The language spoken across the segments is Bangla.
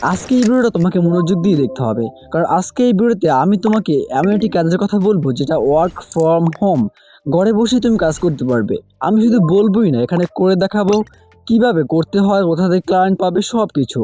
আজকে এই ভিডিওটা তোমাকে মনোযোগ দিয়ে দেখতে হবে, কারণ আজকে এই ভিডিওতে আমি তোমাকে এমন একটি কাজের কথা বলবো যেটা ওয়ার্ক ফ্রম হোম, ঘরে বসেই তুমি কাজ করতে পারবে। আমি শুধু বলবোই না, এখানে করে দেখাবো কিভাবে করতে হয়, কোথা থেকে ক্লায়েন্ট পাবে, সব কিছু।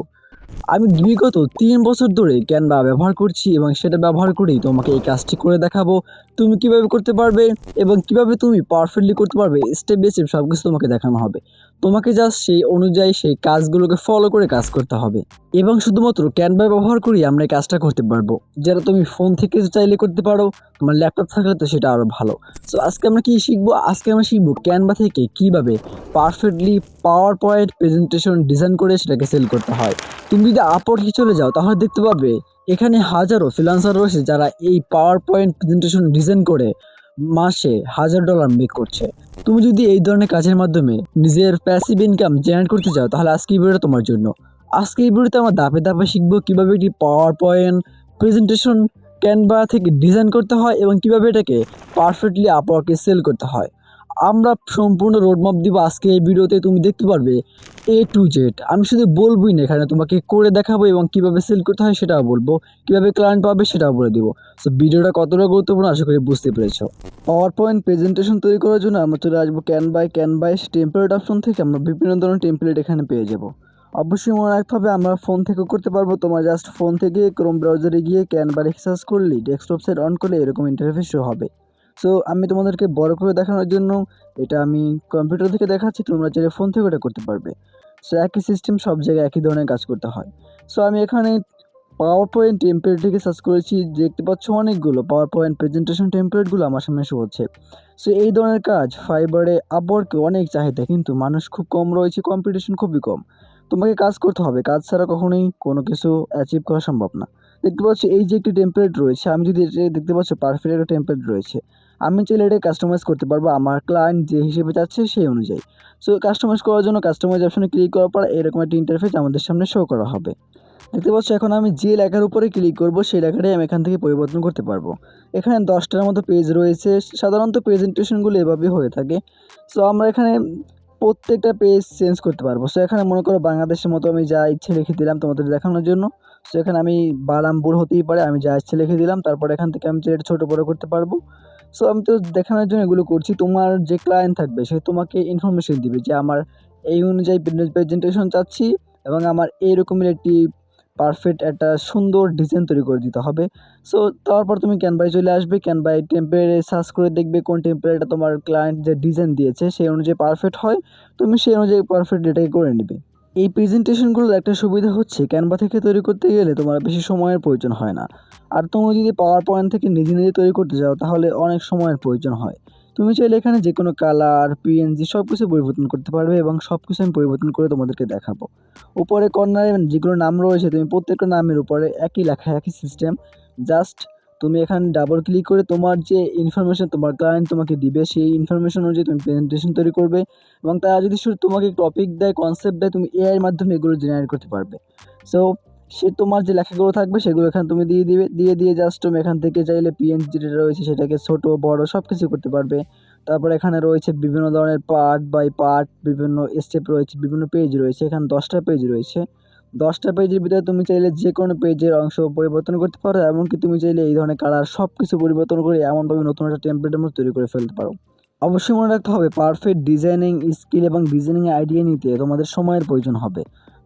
আমি বিগত ৩ বছর ধরে ক্যানভা ব্যবহার করছি এবং সেটা ব্যবহার করেই তোমাকে এই কাজটি করে দেখাবো। তুমি কিভাবে করতে পারবে এবং কিভাবে তুমি পারফেক্টলি করতে পারবে, স্টেপ বাই স্টেপ সবকিছু তোমাকে দেখানো হবে। তোমাকে জাস্ট সেই অনুযায়ী সেই কাজগুলোকে ফলো করে কাজ করতে হবে এবং শুধুমাত্র ক্যানভা ব্যবহার করেই আমরা এই কাজটা করতে পারবো। যেটা তুমি ফোন থেকে চাইলে করতে পারো, তোমার ল্যাপটপ থাকলে তো সেটা আরও ভালো। সো আজকে আমরা কি শিখবো? আজকে আমরা শিখবো ক্যানভা থেকে কিভাবে perfectly power point presentation design করে সেটাকে সেল করতে হয়। তুমি যদি আপওয়ার্কে চলে যাও তাহলে দেখতে পাবে এখানে হাজারো ফ্রিল্যান্সার রয়েছে যারা এই পাওয়ার পয়েন্ট প্রেজেন্টেশন ডিজাইন করে মাসে $1000 মেক করছে। তুমি যদি এই ধরনের কাজের মাধ্যমে নিজের প্যাসিভ ইনকাম জেনারেট করতে চাও তাহলে আজকে এই ভিডিওটা তোমার জন্য। আজকে এই ভিডিওতে আমরা ধাপে ধাপে শিখবো কিভাবে একটি পাওয়ার পয়েন্ট প্রেজেন্টেশন ক্যানভা থেকে ডিজাইন করতে হয় এবং কিভাবে এটাকে পারফেক্টলি আপওয়ার্কে সেল করতে হয়। আমরা সম্পূর্ণ রোডম্যাপ দিব আজকে এই ভিডিওতে, তুমি দেখতে পারবে A to Z। আমি শুধু বলবোই না, এখানে তোমাকে করে দেখাবো এবং কিভাবে সেল করতে হয় সেটাও বলবো, কিভাবে ক্লায়েন্ট পাবে সেটাও বলে দিব। সো ভিডিওটা কতটা গুরুত্বপূর্ণ আশা করি বুঝতে পেরেছো। পাওয়ার পয়েন্ট প্রেজেন্টেশন তৈরি করার জন্য আমরা চলে আসবো ক্যানভায় টেমপ্লেট অপশন থেকে আমরা বিভিন্ন ধরনের টেমপ্লেট এখানে পেয়ে যাব। অবশ্যই মনে রাখতে হবে আমরা ফোন থেকেও করতে পারবো। তোমার জাস্ট ফোন থেকে ক্রোম ব্রাউজারে গিয়ে ক্যানভা সার্চ করলেই ডেস্কটপ সাইট অন করলে এরকম ইন্টারফেস শো হবে। সো আমি তোমাদেরকে বড় করে দেখানোর জন্য এটা আমি কম্পিউটার থেকে দেখাচ্ছি, তোমরা চাইলে ফোন থেকে এটা করতে পারবে। সো একই সিস্টেম, সব জায়গায় একই ধরনের কাজ করতে হয়। সো আমি এখানে পাওয়ার পয়েন্ট টেমপ্লেট থেকে সার্চ করেছি, দেখতে পাচ্ছ অনেকগুলো পাওয়ার পয়েন্ট প্রেজেন্টেশন টেমপ্লেটগুলো আমার সামনে শো হচ্ছে। সো এই ধরনের কাজ ফাইবারে আপওয়ার্কে অনেক চাহিদা, কিন্তু মানুষ খুব কম রয়েছে, কম্পিটিশন খুবই কম। তোমাকে কাজ করতে হবে, কাজ ছাড়া কখনোই কোনো কিছু অ্যাচিভ করা সম্ভব না। দেখতে পাচ্ছ এই যে একটি টেমপ্লেট রয়েছে, আমি যদি এটা দেখতে পাচ্ছ পারফেক্ট একটা টেমপ্লেট রয়েছে, আমি চাইলে এটা কাস্টমাইজ করতে পারবো আমার ক্লায়েন্ট যে হিসেবে চাচ্ছে সেই অনুযায়ী। সো কাস্টমাইজ করার জন্য কাস্টমাইজ অপশনে ক্লিক করার পর এরকম একটা ইন্টারফেস আমাদের সামনে শো করা হবে। দেখতে পাচ্ছ এখন আমি যে লেখার উপরে ক্লিক করব সেই লেখাটাই আমি এখান থেকে পরিবর্তন করতে পারবো। এখানে 10টার মতো পেজ রয়েছে, সাধারণত প্রেজেন্টেশনগুলো এভাবে হয়ে থাকে। সো আমরা এখানে প্রত্যেকটা পেজ চেঞ্জ করতে পারবো। সো এখানে মনে করো বাংলাদেশের মতো আমি যা ইচ্ছে লিখে দিলাম তোমাদের দেখানোর জন্য। সো এখানে আমি বারামপুর হতেই পারে, আমি যা ইচ্ছে লিখে দিলাম, তারপর এখান থেকে আমি এটা ছোটো বড়ো করতে পারবো। সো আমি তো দেখানোর জন্য এগুলো করছি। তোমার যে ক্লায়েন্ট থাকবে সে তোমাকে ইনফরমেশন দিবে যে আমার এই অনুযায়ী প্রেজেন্টেশন চাচ্ছি এবং আমার এইরকমের একটি পারফেক্ট একটা সুন্দর ডিজাইন তৈরি করে দিতে হবে। সো তারপর তুমি ক্যানভায় চলে আসবে, ক্যানভায় টেমপ্লেটে সার্চ করে দেখবে কোন টেমপ্লেটটা তোমার ক্লায়েন্ট যে ডিজাইন দিয়েছে সেই অনুযায়ী পারফেক্ট হয়, তুমি সেই অনুযায়ী পারফেক্ট এটাকে করে নেবে। এই প্রেজেন্টেশনগুলোর একটা সুবিধা হচ্ছে ক্যানভা থেকে তৈরি করতে গেলে তোমার বেশি সময়ের প্রয়োজন হয় না। আর তুমি যদি পাওয়ার পয়েন্ট থেকে নিজে নিজে তৈরি করতে যাও তাহলে অনেক সময়ের প্রয়োজন হয়। তুমি চাইলে এখানে যে কোনো কালার, পিএনজি সব কিছু পরিবর্তন করতে পারবে এবং সব কিছু আমি পরিবর্তন করে তোমাদেরকে দেখাবো। উপরে কর্নারে যেগুলো নাম রয়েছে তুমি প্রত্যেকটা নামের উপরে একই লেখা, একই সিস্টেম। জাস্ট তুমি এখানে ডাবল ক্লিক করে তোমার যে ইনফরমেশন তোমার ক্লায়েন্ট তোমাকে দিবে সেই ইনফরমেশন অনুযায়ী তুমি প্রেজেন্টেশন তৈরি করবে এবং তারা যদি শুধু তোমাকে টপিক দেয়, কনসেপ্ট দেয়, তুমি এআই এর মাধ্যমে এগুলো জেনারেট করতে পারবে। সো সে তোমার যে লেখাগুলো থাকবে সেগুলো এখানে তুমি দিয়ে দিবে, দিয়ে জাস্ট তুমি এখান থেকে চাইলে পিএনজি যেটা রয়েছে সেটাকে ছোট বড় সব কিছু করতে পারবে। তারপর এখানে রয়েছে বিভিন্ন ধরনের পার্ট বাই পার্ট, বিভিন্ন স্টেপ রয়েছে, বিভিন্ন পেজ রয়েছে, এখানে 10টা পেজ রয়েছে। 10টা পেজের ভিতরে তুমি চাইলে যে কোনো পেজের অংশ পরিবর্তন করতে পারো, এমনকি তুমি চাইলে এই ধরনের কালার সব কিছু পরিবর্তন করে এমনভাবে নতুন একটা টেমপ্লেটের মতো তৈরি করে ফেলতে পারো। অবশ্যই মনে রাখতে হবে পারফেক্ট ডিজাইনিং স্কিল এবং ডিজাইনিং আইডিয়া নিতে তোমাদের সময়ের প্রয়োজন হবে।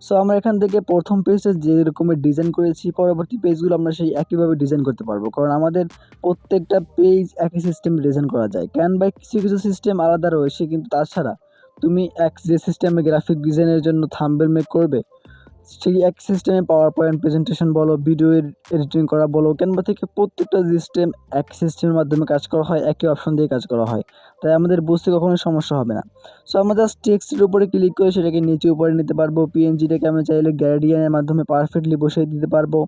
সো আমরা এখান থেকে প্রথম পেজটা যে রকমের ডিজাইন করেছি পরবর্তী পেজগুলো আমরা সেই একইভাবে ডিজাইন করতে পারবো, কারণ আমাদের প্রত্যেকটা পেজ একই সিস্টেমে ডিজাইন করা যায়। ক্যানভায় কিছু কিছু সিস্টেম আলাদা রয়েছে, কিন্তু তাছাড়া তুমি যে সিস্টেমে গ্রাফিক ডিজাইনের জন্য থাম্বনেল মেক করবে সেই এক সিস্টেমে পাওয়ার পয়েন্ট প্রেজেন্টেশন বলো, ভিডিও এডিটিং করা বলো, ক্যানভা থেকে প্রত্যেকটা সিস্টেম এক সিস্টেমের মাধ্যমে কাজ করা হয়, একই অপশন দিয়ে কাজ করা হয়, তাই আমাদের বুঝতে কখনোই সমস্যা হবে না। সো আমরা জাস্ট টেক্সটের উপরে ক্লিক করে সেটাকে নিচে উপরে নিতে পারবো। পিএনজিটাকে আমি চাইলে গ্রেডিয়েন্টের মাধ্যমে পারফেক্টলি বসিয়ে দিতে পারবো।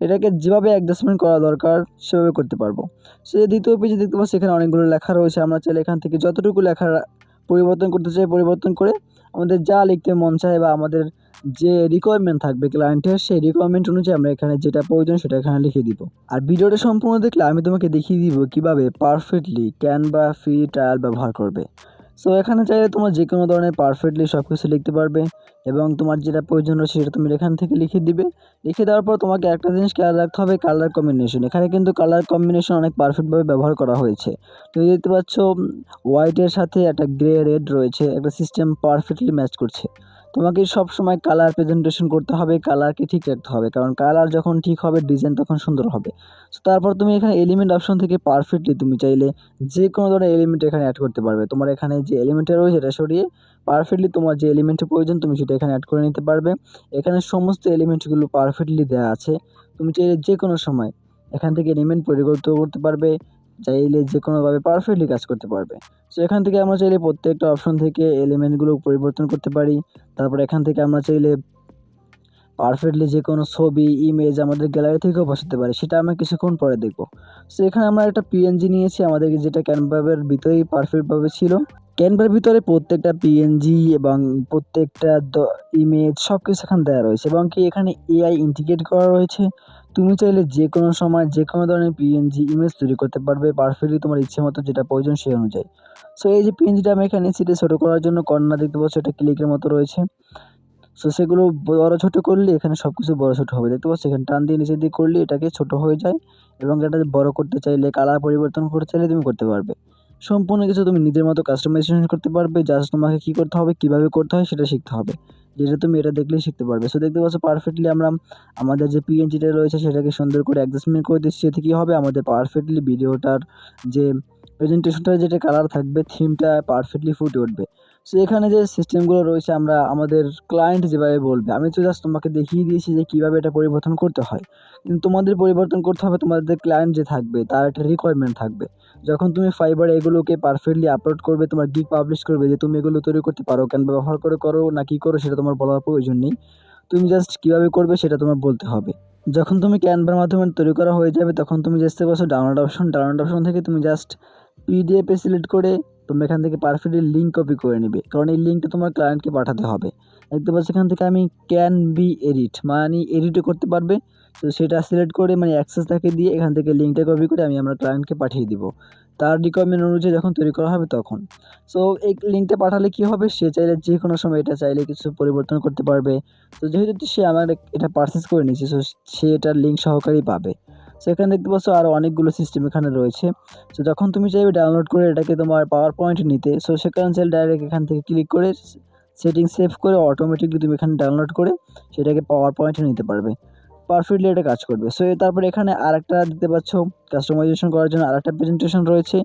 এটাকে যেভাবে অ্যাডজাস্টমেন্ট করা দরকার সেভাবে করতে পারবো। সো এই দ্বিতীয় পেজে দেখতে পাচ্ছি এখানে অনেকগুলো লেখা রয়েছে, আমরা চাইলে এখান থেকে যতটুকু লেখা পরিবর্তন করতে চাই পরিবর্তন করে আমাদের যা লিখতে মন চায় বা আমাদের যে রিকোয়ারমেন্ট থাকবে ক্লায়েন্টের সেই রিকোয়ারমেন্ট অনুযায়ী আমরা এখানে যেটা প্রয়োজন সেটা এখানে লিখে দিব। আর ভিডিওটা সম্পূর্ণ দেখলে আমি তোমাকে দেখিয়ে দিব কিভাবে পারফেক্টলি ক্যানভা ফ্রি ট্রায়াল ব্যবহার করবে। সো এখানে চাইলে তোমার যে কোনো ধরনের পারফেক্টলি সব কিছু লিখতে পারবে এবং তোমার যেটা প্রয়োজন রয়েছে সেটা তুমি এখান থেকে লিখে দিবে। লিখে দেওয়ার পর তোমাকে একটা জিনিস খেয়াল রাখতে হবে, কালার কম্বিনেশন। এখানে কিন্তু কালার কম্বিনেশন অনেক পারফেক্টভাবে ব্যবহার করা হয়েছে। তুমি দেখতে পাচ্ছ হোয়াইটের সাথে একটা গ্রে রেড রয়েছে, একটা সিস্টেম পারফেক্টলি ম্যাচ করছে। তোমাকে সব সময় কালার প্রেজেন্টেশন করতে হবে, কালারকে ঠিক রাখতে হবে, কারণ কালার যখন ঠিক হবে ডিজাইন তখন সুন্দর হবে। সো তারপর তুমি এখানে এলিমেন্ট অপশন থেকে পারফেক্টলি তুমি চাইলে যে কোনো ধরনের এলিমেন্ট এখানে অ্যাড করতে পারবে। তোমার এখানে যে এলিমেন্টটা রয়েছে সেটা সরিয়ে পারফেক্টলি তোমার যে এলিমেন্টের প্রয়োজন তুমি সেটা এখানে অ্যাড করে নিতে পারবে। এখানে সমস্ত এলিমেন্টগুলো পারফেক্টলি দেওয়া আছে। তুমি চাইলে যে কোনো সময় এখান থেকে এলিমেন্ট পরিবর্তন করতে পারবে, চাইলে যে কোনোভাবে পারফেক্টলি কাজ করতে পারবে। সো এখান থেকে আমরা চাইলে প্রত্যেকটা অপশন থেকে এলিমেন্টগুলো পরিবর্তন করতে পারি। তারপর এখান থেকে আমরা চাইলে পারফেক্টলি যে কোনো ছবি, ইমেজ আমাদের গ্যালারি থেকেও বসাতে পারি, সেটা আমরা কিছুক্ষণ পরে দেখব। সো এখানে আমরা একটা পিএনজি নিয়েছি আমাদের, যেটা ক্যানভার ভিতরেই পারফেক্টভাবে ছিল। ক্যানভার ভিতরে প্রত্যেকটা পিএনজি এবং প্রত্যেকটা ইমেজ সব কিছু এখানে দেওয়া রয়েছে এবং কি এখানে এআই ইন্টিগ্রেট করা রয়েছে। তুমি চাইলে যে কোনো সময় যে কোনো ধরনের পিএনজি ইমেজ তৈরি করতে পারবে পারফেক্টলি তোমার ইচ্ছে মতো, যেটা প্রয়োজন সেই অনুযায়ী। সো এই যে পিএনজিটা আমি এখানে নিচ্ছি, এটা ছোটো করার জন্য কর্নার দেখতে পাচ্ছ এটা ক্লিকের মতো রয়েছে। সো সেগুলো বড় ছোট করলে এখানে সব কিছু বড় ছোট হবে, দেখতে পাচ্ছ এখানে টান দিয়ে নিচের দিকে করলে এটাকে ছোট হয়ে যায় এবং এটা বড় করতে চাইলে কালার পরিবর্তন করতে চাইলে তুমি করতে পারবে। সম্পূর্ণ কিছু তুমি নিজের মতো কাস্টমাইজেশন করতে পারবে, জাস্ট তোমাকে কী করতে হবে, কীভাবে করতে হয় সেটা শিখতে হবে, যেটা তুমি এটা দেখলেই শিখতে পারবে। সো দেখতে পাচ্ছ পারফেক্টলি আমরা আমাদের যে পিএনজিটা রয়েছে সেটাকে সুন্দর করে অ্যাডজাস্টমেন্ট করে দিচ্ছি। এতে কী হবে, আমাদের পারফেক্টলি ভিডিওটার যে প্রেজেন্টেশনটার যেটা কালার থাকবে, থিমটা পারফেক্টলি ফুটে উঠবে। সো এখানে যে সিস্টেমগুলো রয়েছে আমরা আমাদের ক্লায়েন্ট যেভাবে বলবে, আমি তো জাস্ট তোমাকে দেখিয়ে দিয়েছি যে কীভাবে এটা পরিবর্তন করতে হয়, কিন্তু তোমাদের পরিবর্তন করতে হবে। তোমাদের ক্লায়েন্ট যে থাকবে তার একটা রিকোয়ারমেন্ট থাকবে। যখন তুমি ফাইবারে এগুলোকে পারফেক্টলি আপলোড করবে, তোমার গিগ পাবলিশ করবে যে তুমি এগুলো তৈরি করতে পারো, ক্যানভা ব্যবহার করে করো না কি করো সেটা তোমার বলার প্রয়োজন নেই। তুমি জাস্ট কীভাবে করবে সেটা তোমার বলতে হবে। যখন তুমি ক্যানভার মাধ্যমে তৈরি করা হয়ে যাবে তখন তুমি দেখতে পাচ্ছ ডাউনলোড অপশন থেকে তুমি জাস্ট পিডিএফে সিলেক্ট করে তুমি এখান থেকে পারফেক্টলি লিঙ্ক কপি করে নিবে, কারণ এই লিঙ্কটা তোমার ক্লায়েন্টকে পাঠাতে হবে। দেখতে পাচ্ছ এখান থেকে আমি ক্যান বি এডিট মানে এডিটও করতে পারবে। তো সেটা সিলেক্ট করে মানে অ্যাক্সেস তাকে দিয়ে এখান থেকে লিঙ্কটা কপি করে আমি আমার ক্লায়েন্টকে পাঠিয়ে দিব তার রিকোয়ারমেন্ট অনুযায়ী যখন তৈরি করা হবে তখন। সো এই লিঙ্কটা পাঠালে কী হবে, সে চাইলে যে কোনো সময় এটা চাইলে কিছু পরিবর্তন করতে পারবে। তো যেহেতু সে আমার এটা পারচেস করে নিয়েছে, সো সে এটার লিঙ্ক সহকারেই পাবে। সো এখানে দেখতে পাচ্ছ আরও অনেকগুলো সিস্টেম এখানে রয়েছে। সো যখন তুমি চাইবে ডাউনলোড করে এটাকে তোমার পাওয়ার পয়েন্ট নিতে, সো সেখানে চাইলে ডাইরেক্ট এখান থেকে ক্লিক করে সেটিংস সেভ করে অটোমেটিকলি তুমি এখানে ডাউনলোড করে সেটাকে পাওয়ার পয়েন্টে নিতে পারবে, পারফেক্টলি এটা কাজ করবে। সো তারপরে এখানে আরেকটা দেখতে পাচ্ছ কাস্টমাইজেশন করার জন্য আরেকটা প্রেজেন্টেশন রয়েছে।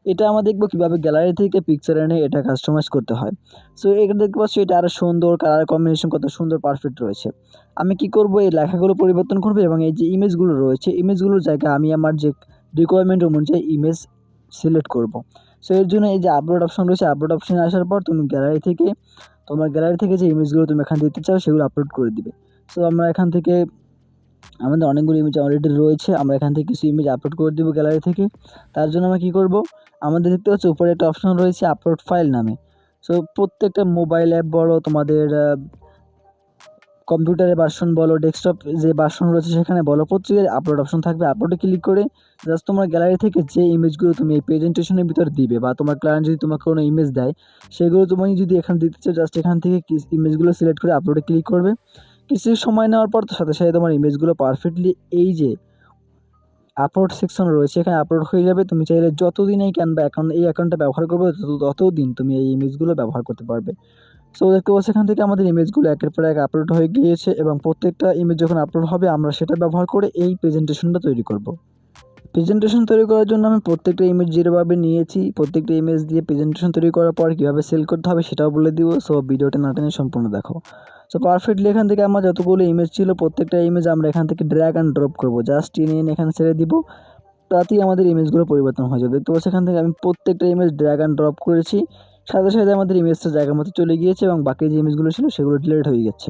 এটা আমরা দেখবো কীভাবে গ্যালারি থেকে পিকচার এনে এটা কাস্টমাইজ করতে হয়। সো এখানে দেখতে পাচ্ছ এটা আরও সুন্দর, কালার কম্বিনেশন কত সুন্দর পারফেক্ট রয়েছে। আমি কি করব, এই লেখাগুলো পরিবর্তন করব এবং এই যে ইমেজগুলো রয়েছে ইমেজগুলোর জায়গায় আমি আমার যে রিকোয়ারমেন্ট অনুযায়ী ইমেজ সিলেক্ট করব। সো এর জন্য এই যে আপলোড অপশন রয়েছে, আপলোড অপশনে আসার পর তুমি তোমার গ্যালারি থেকে যে ইমেজগুলো তুমি এখানে দিতে চাও সেগুলো আপলোড করে দিবে। সো আমরা এখান থেকে আমাদের অনেকগুলো ইমেজ অলরেডি রয়েছে, আমরা এখান থেকে কিছু ইমেজ আপলোড করে দেবো গ্যালারি থেকে। তার জন্য আমরা কী করব, আমাদের দেখতে পাচ্ছি উপরে একটা অপশন রয়েছে আপলোড ফাইল নামে। সো প্রত্যেকটা মোবাইল অ্যাপ বলো, তোমাদের কম্পিউটারের ভার্সন বলো, ডেস্কটপ যে ভার্সন রয়েছে সেখানে বলো, প্রত্যেকের আপলোড অপশন থাকবে। আপলোডে ক্লিক করে জাস্ট তোমার গ্যালারি থেকে যে ইমেজগুলো তুমি এই প্রেজেন্টেশনের ভিতরে দিবে বা তোমার ক্লায়েন্ট যদি তোমাকে কোনো ইমেজ দেয় সেগুলো তুমি যদি এখানে দিতে চাও জাস্ট এখান থেকে ইমেজগুলো সিলেক্ট করে আপলোডে ক্লিক করবে। কিছু সময় নেওয়ার পর সাথে সাথে তোমার ইমেজগুলো পারফেক্টলি এই যে আপলোড সেকশন রয়েছে এখানে আপলোড হয়ে যাবে। তুমি চাইলে যতদিন এই ক্যানভা অ্যাকাউন্টটা ব্যবহার করবে ততদিন তুমি এই ইমেজগুলো ব্যবহার করতে পারবে। সো দেখতে পাচ্ছ এখান থেকে আমাদের ইমেজগুলো একের পর এক আপলোড হয়ে গিয়েছে এবং প্রত্যেকটা ইমেজ যখন আপলোড হবে আমরা সেটা ব্যবহার করে এই প্রেজেন্টেশনটা তৈরি করব। প্রেজেন্টেশন তৈরি করার জন্য আমি প্রত্যেকটা ইমেজ যেভাবে নিয়েছি প্রত্যেকটা ইমেজ দিয়ে প্রেজেন্টেশন তৈরি করার পর কীভাবে সেল করতে হবে সেটাও বলে দিব। সো ভিডিওটা না টেনে সম্পূর্ণ দেখো। সো পারফেক্টলি এখান থেকে আমার যতগুলো ইমেজ ছিল প্রত্যেকটা ইমেজ আমরা এখান থেকে ড্র্যাগ অ্যান্ড ড্রপ করবো, জাস্ট টেনে এনে এখানে ছেড়ে দিব, তাতেই আমাদের ইমেজগুলো পরিবর্তন হয়ে যাবে। দেখতে পাচ্ছ এখান থেকে আমি প্রত্যেকটা ইমেজ ড্র্যাগ অ্যান্ড ড্রপ করেছি, সাথে সাথে আমাদের ইমেজটা জায়গার মতো চলে গিয়েছে এবং বাকি যে ইমেজগুলো ছিল সেগুলো ডিলিট হয়ে গেছে।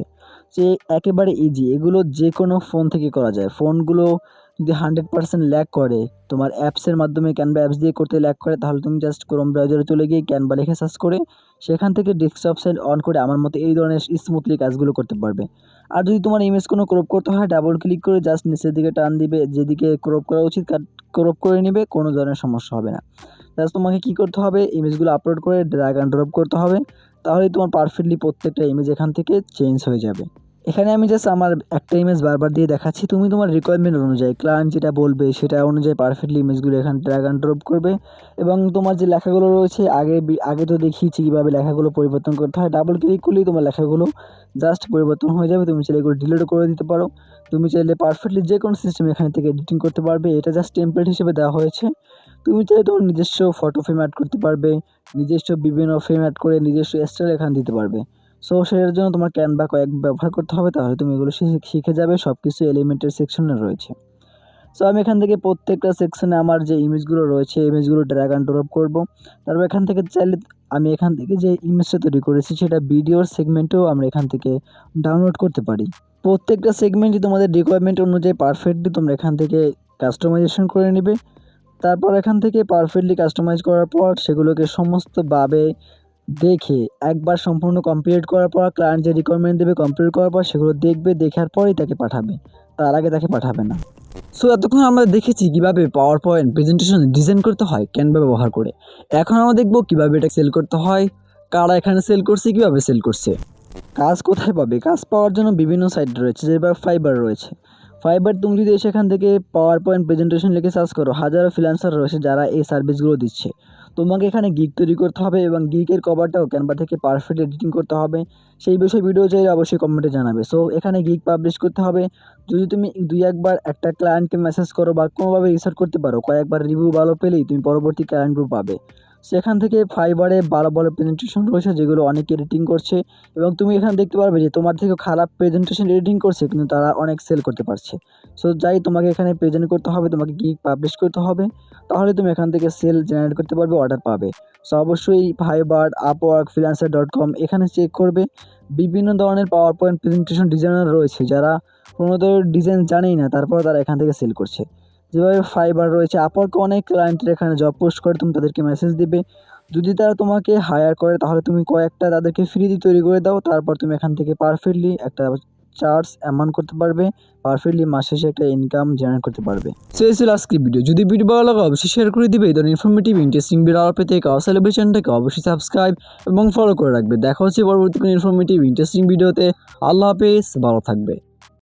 যে একেবারে ইজি, এগুলো যে কোনো ফোন থেকে করা যায়। ফোনগুলো যদি 100% ল্যাগ করে, তোমার অ্যাপসের মাধ্যমে ক্যানভা অ্যাপস দিয়ে করতে ল্যাগ করে, তাহলে তুমি জাস্ট ক্রোম ব্রাউজারে চলে গিয়ে ক্যানভা লিখে সার্চ করে সেখান থেকে ডেস্কটপ সাইড অন করে আমার মতো এই ধরনের স্মুথলি কাজগুলো করতে পারবে। আর যদি তোমার ইমেজ কোনো ক্রপ করতে হয় ডাবল ক্লিক করে জাস্ট নিচের দিকে টান দিবে, যেদিকে ক্রপ করা উচিত ক্রপ করে নিবে, কোনো ধরনের সমস্যা হবে না। জাস্ট তোমাকে কী করতে হবে, ইমেজগুলো আপলোড করে ড্র্যাগ অ্যান্ড ড্রপ করতে হবে, তাহলেই তোমার পারফেক্টলি প্রত্যেকটা ইমেজ এখান থেকে চেঞ্জ হয়ে যাবে। এখানে আমি জাস্ট আমার একটা ইমেজ বারবার দিয়ে দেখাচ্ছি, তুমি তোমার রিকোয়ারমেন্ট অনুযায়ী ক্লায়েন্ট যেটা বলবে সেটা অনুযায়ী পারফেক্টলি ইমেজগুলো এখানে ড্র্যাগ অ্যান্ড ড্রপ করবে। এবং তোমার যে লেখাগুলো রয়েছে আগে তো দেখিয়েছি কীভাবে লেখাগুলো পরিবর্তন করতে হয়। ডাবল ক্লিক করলেই তোমার লেখাগুলো জাস্ট পরিবর্তন হয়ে যাবে। তুমি চাইলে এগুলো ডিলিটও করে দিতে পারো। তুমি চাইলে পারফেক্টলি যে কোনো সিস্টেম এখান থেকে এডিটিং করতে পারবে। এটা জাস্ট টেমপ্লেট হিসেবে দেওয়া হয়েছে। তুমি চাইলে তোমার নিজস্ব ফটো ফ্রেম অ্যাড করতে পারবে, নিজস্ব বিভিন্ন ফ্রেম অ্যাড করে নিজস্ব স্টাইল এখানে দিতে পারবে। সো সেটার জন্য তোমার ক্যানভা কয়েক ব্যবহার করতে হবে, তাহলে তুমি এগুলো শিখে যাবে। সব কিছু এলিমেন্টের সেকশনে রয়েছে। সো আমি এখান থেকে প্রত্যেকটা সেকশনে আমার যে ইমেজগুলো রয়েছে ইমেজগুলো ড্র্যাগ অ্যান্ড ড্রপ করবো। তারপর এখান থেকে চাইলে আমি এখান থেকে যে ইমেজটা তৈরি করেছি সেটা ভিডিওর সেগমেন্টেও আমরা এখান থেকে ডাউনলোড করতে পারি। প্রত্যেকটা সেগমেন্টই তোমাদের রিকোয়ারমেন্ট অনুযায়ী পারফেক্টলি তোমরা এখান থেকে কাস্টমাইজেশন করে নেবে। তারপর এখান থেকে পারফেক্টলি কাস্টমাইজ করার পর সেগুলোকে সমস্তভাবে দেখে একবার সম্পূর্ণ কমপ্লিট করার পর ক্লায়েন্ট যে রিকোয়ারমেন্ট দেবে কমপ্লিট করার পর সেগুলো দেখবে, দেখার পরেই তাকে পাঠাবে, তার আগে তাকে পাঠাবে না। সো এতক্ষণ আমরা দেখেছি কীভাবে পাওয়ার পয়েন্ট প্রেজেন্টেশন ডিজাইন করতে হয় ক্যানভা ব্যবহার করে। এখন আমরা দেখব কীভাবে এটা সেল করতে হয়, কারা এখানে সেল করছে, কীভাবে সেল করছে, কাজ কোথায় পাবে। কাজ পাওয়ার জন্য বিভিন্ন সাইট রয়েছে, যেভাবে ফাইবার রয়েছে। ফাইবার তুমি যদি সেখান থেকে পাওয়ার পয়েন্ট প্রেজেন্টেশন লিখে সার্চ করো, হাজারো ফ্রিল্যান্সার রয়েছে যারা এই সার্ভিসগুলো দিচ্ছে। তোমাকে এখানে গিগ তৈরি করতে হবে এবং গিগের কভারটাও ক্যানভা থেকে পারফেক্ট এডিটিং করতে হবে। সেই বিষয়ে ভিডিও চাইলে অবশ্যই কমেন্টে জানাবে। সো এখানে গিগ পাবলিশ করতে হবে। যদি তুমি দুই একবার একটা ক্লায়েন্টকে মেসেজ করো বা কোনোভাবে রিসার্চ করতে পারো, কয়েকবার রিভিউ ভালো পেলেই তুমি পরবর্তী ক্লায়েন্ট গ্রুপ পাবে। সেখান থেকে ফাইবারে ভালো ভালো প্রেজেন্টেশন রয়েছে যেগুলো অনেকে এডিটিং করছে, এবং তুমি এখানে দেখতে পারবে যে তোমার থেকে খারাপ প্রেজেন্টেশন এডিটিং করছে কিন্তু তারা অনেক সেল করতে পারছে। সো যাই তোমাকে এখানে প্রেজেন্ট করতে হবে, তোমাকে গিগ পাবলিশ করতে হবে, তাহলে তুমি এখান থেকে সেল জেনারেট করতে পারবে, অর্ডার পাবে। সো অবশ্যই ফাইবার, আপওয়ার্ক, ফ্রিল্যান্সার.com এখানে চেক করবে। বিভিন্ন ধরনের পাওয়ার পয়েন্ট প্রেজেন্টেশন ডিজাইনার রয়েছে যারা কোনোদের ডিজাইন জানেই না, তারপর তারা এখান থেকে সেল করছে। যেভাবে ফাইবার রয়েছে, আপওয়ার্কে অনেক ক্লায়েন্টের এখানে জব পোস্ট করে, তুমি তাদেরকে মেসেজ দিবে। যদি তারা তোমাকে হায়ার করে তাহলে তুমি কয়েকটা তাদেরকে ফ্রিতে তৈরি করে দাও, তারপর তুমি এখান থেকে পারফেক্টলি একটা চার্জ অ্যামাউন্ট করতে পারবে, পারফেক্টলি মাস শেষে একটা ইনকাম জেনারেট করতে পারবে। সো এই ছিল আজকের ভিডিও। যদি ভিডিও ভালো লাগে অবশ্যই শেয়ার করে দিবে। এই ধরনের ইনফরমেটিভ ইন্টারেস্টিং ভিডিও পেতে সেলিব্রেশন চ্যানেলটাকে অবশ্যই সাবস্ক্রাইব এবং ফলো করে রাখবে। দেখা হচ্ছে পরবর্তী কোনো ইনফরমেটিভ ইন্টারেস্টিং ভিডিওতে। আল্লাহ হাফেজ, ভালো থাকবে।